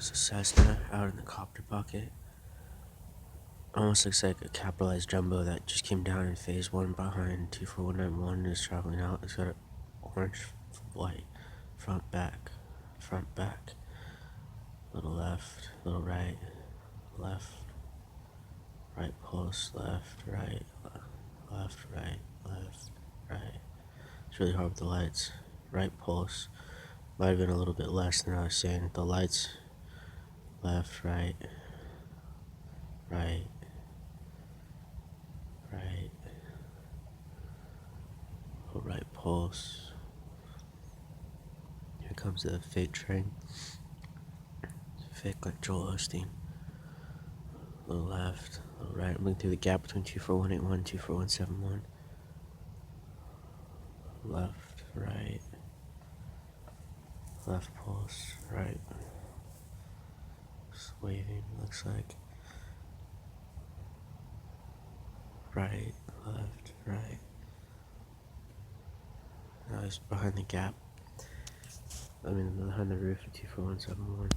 It's a Cessna out in the copter bucket. Almost looks like a capitalized jumbo that just came down in phase 1 behind 24191 and is traveling out. It's got an orange white front back, little left, little right, left, right pulse, left, right, left, right, left, right. It's really hard with the lights. Right pulse might have been a little bit less than I was saying. The lights, left, right, right, right, right pulse. Here comes the fake train. Fake like Joel Osteen. A little left, a little right. I'm looking through the gap between 24181 and 24171. Left, right, left pulse, right. Just waving, looks like. Right, left, right. Now he's behind the gap. I mean, behind the roof of 24171.